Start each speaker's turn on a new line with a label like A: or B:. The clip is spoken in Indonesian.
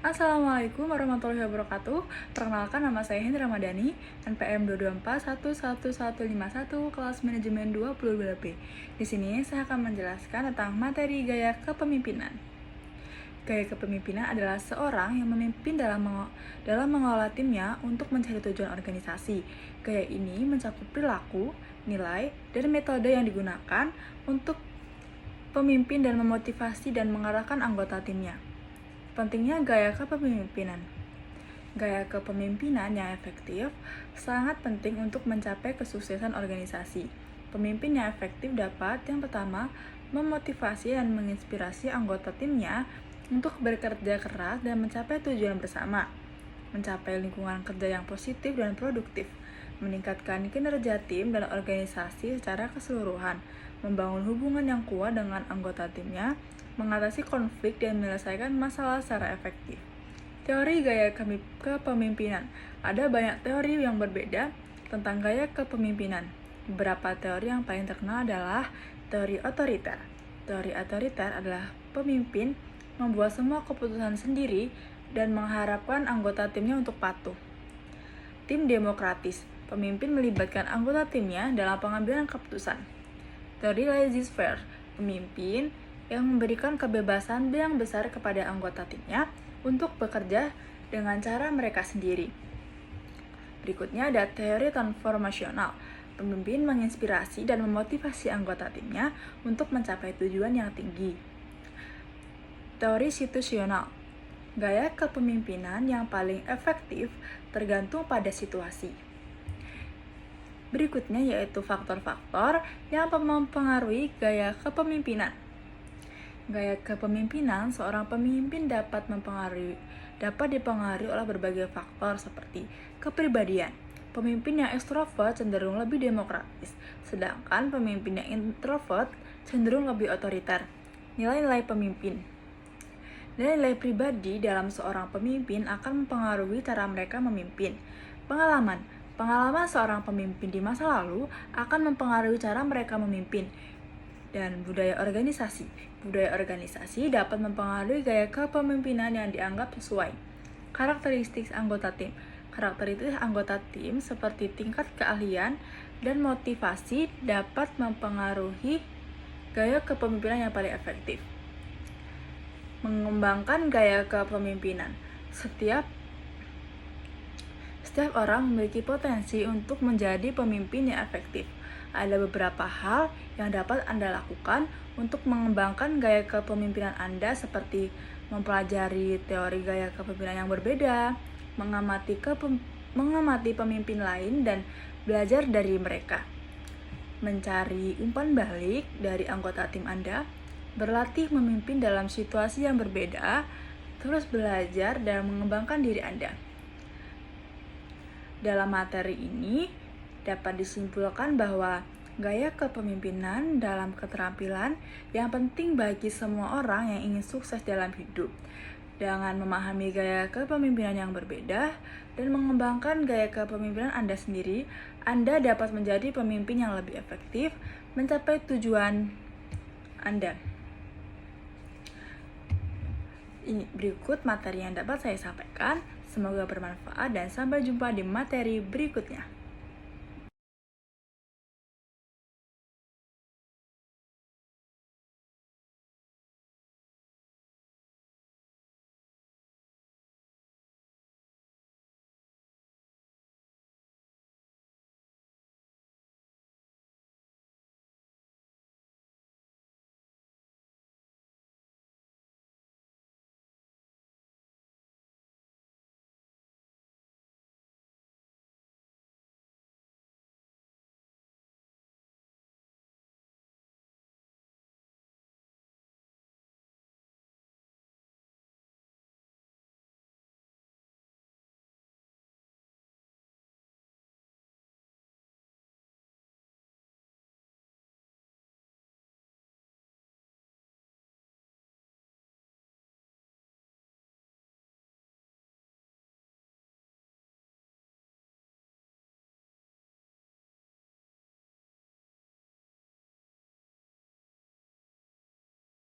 A: Assalamualaikum warahmatullahi wabarakatuh. Perkenalkan, nama saya Hendra Ramadhani, NPM 2241151 kelas manajemen 22B. Di sini saya akan menjelaskan tentang materi gaya kepemimpinan. Gaya kepemimpinan adalah seorang yang memimpin dalam mengelola timnya untuk mencari tujuan organisasi. Gaya ini mencakup perilaku, nilai, dan metode yang digunakan untuk pemimpin dan memotivasi dan mengarahkan anggota timnya. Pentingnya gaya kepemimpinan. Gaya kepemimpinan yang efektif sangat penting untuk mencapai kesuksesan organisasi. Pemimpin yang efektif dapat, yang pertama, memotivasi dan menginspirasi anggota timnya untuk bekerja keras dan mencapai tujuan bersama, mencapai lingkungan kerja yang positif dan produktif, meningkatkan kinerja tim dan organisasi secara keseluruhan, membangun hubungan yang kuat dengan anggota timnya, mengatasi konflik dan menyelesaikan masalah secara efektif. Teori gaya kepemimpinan. Ada banyak teori yang berbeda tentang gaya kepemimpinan. Beberapa teori yang paling terkenal adalah teori otoriter. Teori otoriter adalah pemimpin membuat semua keputusan sendiri dan mengharapkan anggota timnya untuk patuh. Tim demokratis. Pemimpin melibatkan anggota timnya dalam pengambilan keputusan. Teori laissez-faire. Pemimpin yang memberikan kebebasan yang besar kepada anggota timnya untuk bekerja dengan cara mereka sendiri. Berikutnya ada teori transformasional. Pemimpin menginspirasi dan memotivasi anggota timnya untuk mencapai tujuan yang tinggi. Teori situasional. Gaya kepemimpinan yang paling efektif tergantung pada situasi. Berikutnya yaitu faktor-faktor yang mempengaruhi gaya kepemimpinan. Gaya kepemimpinan seorang pemimpin dapat dipengaruhi oleh berbagai faktor seperti kepribadian. Pemimpin yang ekstrovert cenderung lebih demokratis, sedangkan pemimpin yang introvert cenderung lebih otoriter. Nilai-nilai pemimpin. Nilai-nilai pribadi dalam seorang pemimpin akan mempengaruhi cara mereka memimpin. Pengalaman seorang pemimpin di masa lalu akan mempengaruhi cara mereka memimpin. Dan budaya organisasi. Budaya organisasi dapat mempengaruhi gaya kepemimpinan yang dianggap sesuai. Karakteristik anggota tim. Karakteristik anggota tim seperti tingkat keahlian dan motivasi dapat mempengaruhi gaya kepemimpinan yang paling efektif. Mengembangkan gaya kepemimpinan. Setiap orang memiliki potensi untuk menjadi pemimpin yang efektif. Ada beberapa hal yang dapat Anda lakukan untuk mengembangkan gaya kepemimpinan Anda, seperti mempelajari teori gaya kepemimpinan yang berbeda, mengamati pemimpin lain dan belajar dari mereka, mencari umpan balik dari anggota tim Anda, berlatih memimpin dalam situasi yang berbeda, terus belajar dan mengembangkan diri Anda. Dalam materi ini dapat disimpulkan bahwa gaya kepemimpinan dalam keterampilan yang penting bagi semua orang yang ingin sukses dalam hidup. Dengan memahami gaya kepemimpinan yang berbeda dan mengembangkan gaya kepemimpinan Anda sendiri, Anda dapat menjadi pemimpin yang lebih efektif mencapai tujuan Anda. Ini berikut materi yang dapat saya sampaikan. Semoga bermanfaat dan sampai jumpa di materi berikutnya.